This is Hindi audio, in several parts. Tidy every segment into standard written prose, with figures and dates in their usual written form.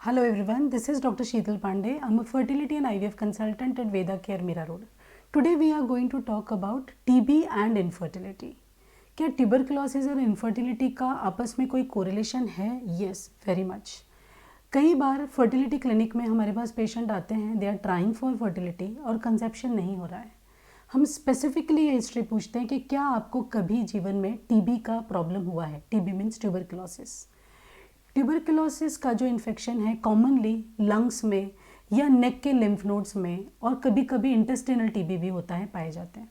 Hello everyone, this is Dr. Sheetal Pandey. I'm a fertility and IVF consultant at Veda Care Mira Road. Today we are going to talk about TB and infertility. क्या ट्यूबरकुलोसिस और इनफर्टिलिटी का आपस में कोई कोरिलेशन है? Yes, very much. कई बार फर्टिलिटी क्लिनिक में हमारे पास पेशेंट आते हैं, they are trying for fertility और कंसेप्शन नहीं हो रहा है. हम स्पेसिफिकली ये हिस्ट्री पूछते हैं कि क्या आपको कभी जीवन में टीबी का प्रॉब्लम हुआ है. TB means tuberculosis. ट्यूबरकुलोसिस का जो इन्फेक्शन है कॉमनली लंग्स में या नेक के लिम्फ नोड्स में और कभी कभी इंटेस्टिनल टीबी भी होता है, पाए जाते हैं.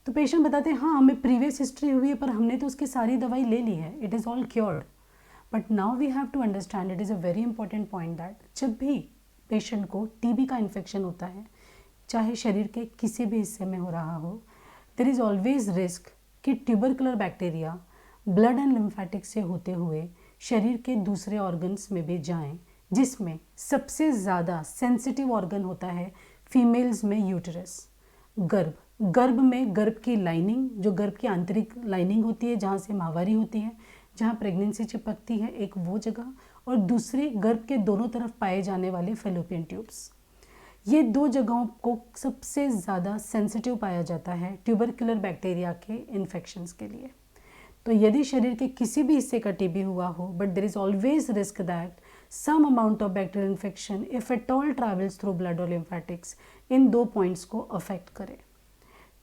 तो पेशेंट बताते हैं हाँ हमें प्रीवियस हिस्ट्री हुई है पर हमने तो उसकी सारी दवाई ले ली है, it is all cured. But now we have to understand, it is a very important point that जब भी पेशेंट को टीबी का इन्फेक्शन होता है, चाहे शरीर के किसी भी हिस्से में हो रहा हो, देयर इज़ ऑलवेज रिस्क कि tubercular bacteria blood and lymphatic से होते हुए शरीर के दूसरे ऑर्गन्स में भी जाएं, जिसमें सबसे ज़्यादा सेंसिटिव ऑर्गन होता है फीमेल्स में यूटरस, गर्भ. गर्भ में गर्भ की लाइनिंग, जो गर्भ की आंतरिक लाइनिंग होती है जहाँ से माहवारी होती है, जहाँ प्रेगनेंसी चिपकती है, एक वो जगह, और दूसरी गर्भ के दोनों तरफ पाए जाने वाले फेलोपियन ट्यूब्स. ये दो जगहों को सबसे ज़्यादा सेंसिटिव पाया जाता है ट्यूबरकुलर बैक्टीरिया के इन्फेक्शंस के लिए. तो यदि शरीर के किसी भी हिस्से का टीबी हुआ हो, but there is always risk that some amount of bacterial infection if at all travels through blood और लिम्फेटिक्स, इन दो पॉइंट्स को अफेक्ट करे.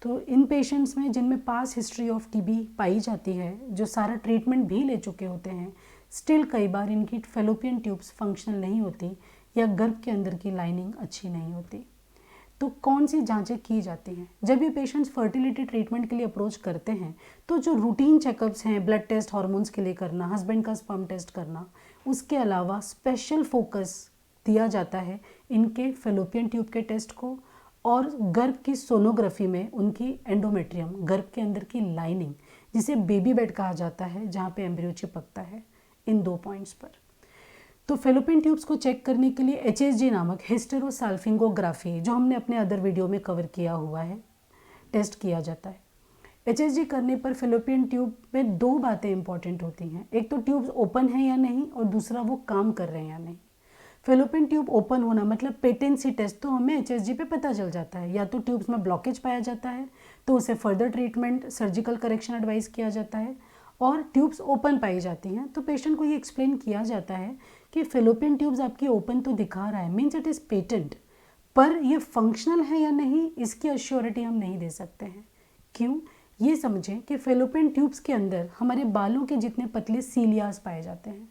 तो इन पेशेंट्स में जिनमें पास हिस्ट्री ऑफ टीबी पाई जाती है, जो सारा ट्रीटमेंट भी ले चुके होते हैं, स्टिल कई बार इनकी फेलोपियन ट्यूब्स फंक्शनल नहीं होती या गर्भ के अंदर की लाइनिंग अच्छी नहीं होती. तो कौन सी जांचें की जाती हैं? जब ये पेशेंट्स फर्टिलिटी ट्रीटमेंट के लिए अप्रोच करते हैं तो जो रूटीन चेकअप्स हैं, ब्लड टेस्ट, हार्मोन्स के लिए करना, हस्बैंड का स्पर्म टेस्ट करना, उसके अलावा स्पेशल फोकस दिया जाता है इनके फेलोपियन ट्यूब के टेस्ट को और गर्भ की सोनोग्राफी में उनकी एंडोमेट्रियम, गर्भ के अंदर की लाइनिंग, जिसे बेबी बेड कहा जाता है, जहाँ पे एम्ब्रियो चिपकता है, इन दो पॉइंट्स पर. तो फेलोपियन ट्यूब्स को चेक करने के लिए HSG नामक हिस्टेरोसाल्फिंगोग्राफी, जो हमने अपने अदर वीडियो में कवर किया हुआ है, टेस्ट किया जाता है. HSG करने पर फेलोपियन ट्यूब में दो बातें इंपॉर्टेंट होती हैं. एक तो ट्यूब्स ओपन है या नहीं, और दूसरा वो काम कर रहे हैं या नहीं. फेलोपियन ट्यूब ओपन होना मतलब पेटेंसी टेस्ट, तो हमें HSG पे पता चल जाता है. या तो ट्यूब्स में ब्लॉकेज पाया जाता है तो उसे further treatment, surgical correction advice किया जाता है, और ट्यूब्स ओपन पाई जाती हैं तो पेशेंट को ये एक्सप्लेन किया जाता है कि फेलोपियन ट्यूब्स आपकी ओपन तो दिखा रहा है, मीन्स इट इज़ पेटेंट, पर ये फंक्शनल है या नहीं इसकी अश्योरिटी हम नहीं दे सकते हैं. क्यों? ये समझें कि फेलोपियन ट्यूब्स के अंदर हमारे बालों के जितने पतले सीलियास पाए जाते हैं,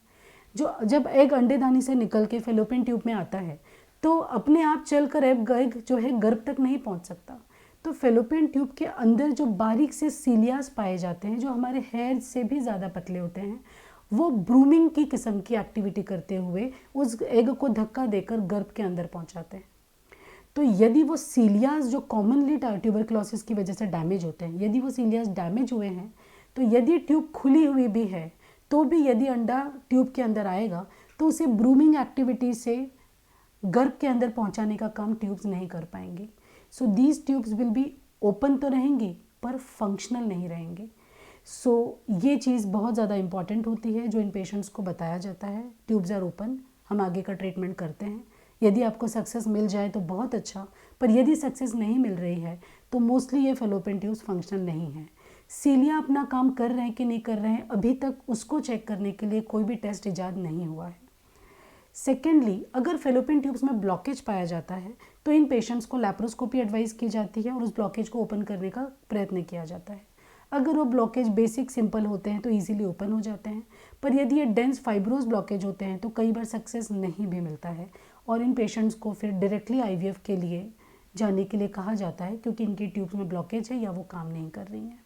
जो जब एग अंडेदानी से निकल के फेलोपियन ट्यूब में आता है तो अपने आप चलकर एग जो है गर्भ तक नहीं पहुंच सकता. तो फेलोपियन ट्यूब के अंदर जो बारीक से सीलियास पाए जाते हैं, जो हमारे हेयर से भी ज़्यादा पतले होते हैं, वो ब्रूमिंग की किस्म की एक्टिविटी करते हुए उस एग को धक्का देकर गर्भ के अंदर पहुंचाते हैं. तो यदि वो सीलियास जो कॉमनली ट्यूबरकुलोसिस की वजह से डैमेज होते हैं, यदि वो सीलियास डैमेज हुए हैं, तो यदि ट्यूब खुली हुई भी है तो भी यदि अंडा ट्यूब के अंदर आएगा तो उसे ब्रूमिंग एक्टिविटी से गर्भ के अंदर पहुंचाने का काम ट्यूब्स नहीं कर पाएंगी. So these tubes will be open तो रहेंगी पर फंक्शनल नहीं रहेंगी. सो ये चीज़ बहुत ज़्यादा इंपॉर्टेंट होती है जो इन पेशेंट्स को बताया जाता है. ट्यूब्स आर ओपन, हम आगे का ट्रीटमेंट करते हैं. यदि आपको सक्सेस मिल जाए तो बहुत अच्छा, पर यदि सक्सेस नहीं मिल रही है तो मोस्टली ये फेलोपियन ट्यूब्स फंक्शनल नहीं है. सीलिया अपना काम कर रहे हैं कि नहीं कर रहे हैं, अभी तक उसको चेक करने के लिए कोई भी टेस्ट इजाद नहीं हुआ है. सेकेंडली, अगर फेलोपियन ट्यूब्स में ब्लॉकेज पाया जाता है तो इन पेशेंट्स को लैप्रोस्कोपी एडवाइस की जाती है और उस ब्लॉकेज को ओपन करने का प्रयत्न किया जाता है. अगर वो ब्लॉकेज बेसिक सिंपल होते हैं तो इजीली ओपन हो जाते हैं, पर यदि ये डेंस फाइब्रोस ब्लॉकेज होते हैं तो कई बार सक्सेस नहीं भी मिलता है और इन पेशेंट्स को फिर डायरेक्टली IVF के लिए जाने के लिए कहा जाता है, क्योंकि इनकी ट्यूब्स में ब्लॉकेज है या वो काम नहीं कर रही हैं.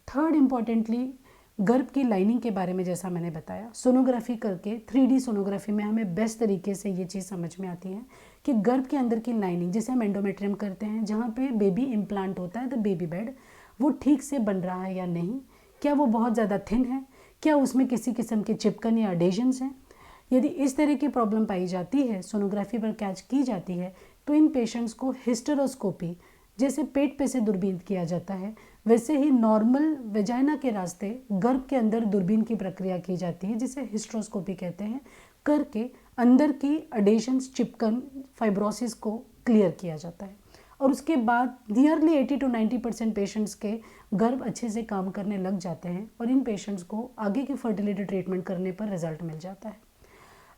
थर्ड इम्पॉर्टेंटली, गर्भ की लाइनिंग के बारे में जैसा मैंने बताया, सोनोग्राफी करके 3D सोनोग्राफी में हमें बेस्ट तरीके से ये चीज़ समझ में आती है कि गर्भ के अंदर की लाइनिंग, जिसे हम एंडोमेट्रियम करते हैं, जहाँ पे बेबी इम्प्लांट होता है, द बेबी बेड, वो ठीक से बन रहा है या नहीं, क्या वो बहुत ज़्यादा थिन है, क्या उसमें किसी किस्म के चिपकन या अडेजन्स हैं. यदि इस तरह की प्रॉब्लम पाई जाती है, सोनोग्राफी पर कैच की जाती है, तो इन पेशेंट्स को हिस्टेरोस्कोपी, जैसे पेट पे से दूरबीन किया जाता है वैसे ही नॉर्मल वेजाइना के रास्ते गर्भ के अंदर दूरबीन की प्रक्रिया की जाती है, जिसे हिस्टेरोस्कोपी कहते हैं, करके अंदर की अडेशंस चिपकन फाइब्रोसिस को क्लियर किया जाता है और उसके बाद नियरली 80 to 90% पेशेंट्स के गर्भ अच्छे से काम करने लग जाते हैं और इन पेशेंट्स को आगे की फर्टिलिटी ट्रीटमेंट करने पर रिजल्ट मिल जाता है।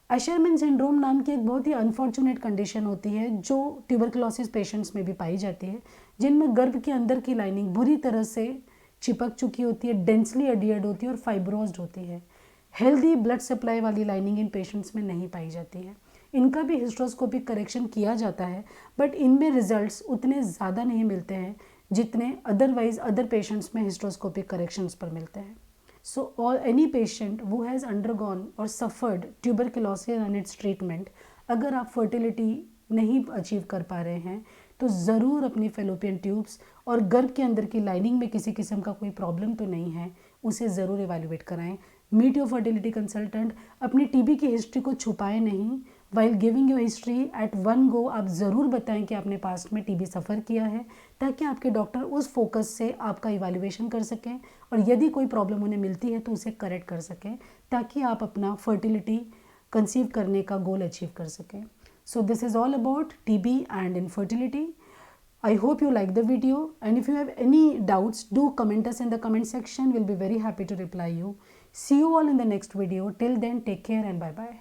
एशरमैन सिंड्रोम नाम की एक बहुत ही अनफॉर्चुनेट कंडीशन होती है जो ट्यूबरकुलोसिस पेशेंट्स में भी पाई जाती है, जिनमें गर्भ के अंदर की लाइनिंग बुरी तरह से चिपक चुकी होती है, डेंसली एडियर्ड होती है और फाइब्रोज्ड होती है। हेल्दी ब्लड सप्लाई वाली लाइनिंग इन पेशेंट्स में नहीं पाई जाती है। इनका भी हिस्ट्रोस्कोपिक करेक्शन किया जाता है, बट इनमें रिजल्ट्स उतने ज़्यादा नहीं मिलते हैं जितने अदरवाइज अदर पेशेंट्स में हिस्ट्रोस्कोपिक करेक्शंस पर मिलते हैं। So all any patient who has undergone or suffered tuberculosis and its treatment, अगर आप फर्टिलिटी नहीं अचीव कर पा रहे हैं तो ज़रूर अपनी फेलोपियन ट्यूब्स और गर्भ के अंदर की लाइनिंग में किसी किस्म का कोई प्रॉब्लम तो नहीं है, उसे ज़रूर इवैल्यूएट कराएं। Meet your fertility consultant. अपनी टीबी की हिस्ट्री को छुपाएं नहीं। While giving your history at one go आप ज़रूर बताएं कि आपने पास्ट में टीबी सफ़र किया है, ताकि आपके डॉक्टर उस फोकस से आपका इवैल्यूएशन कर सकें और यदि कोई प्रॉब्लम उन्हें मिलती है तो उसे करेक्ट कर सकें, ताकि आप अपना फर्टिलिटी कंसीव करने का गोल अचीव कर सकें। So this is all about TB and infertility. I hope you like the video, and if you have any doubts, do comment us in the comment section. We'll be very happy to reply you. See you all in the next video. Till then, take care and bye bye.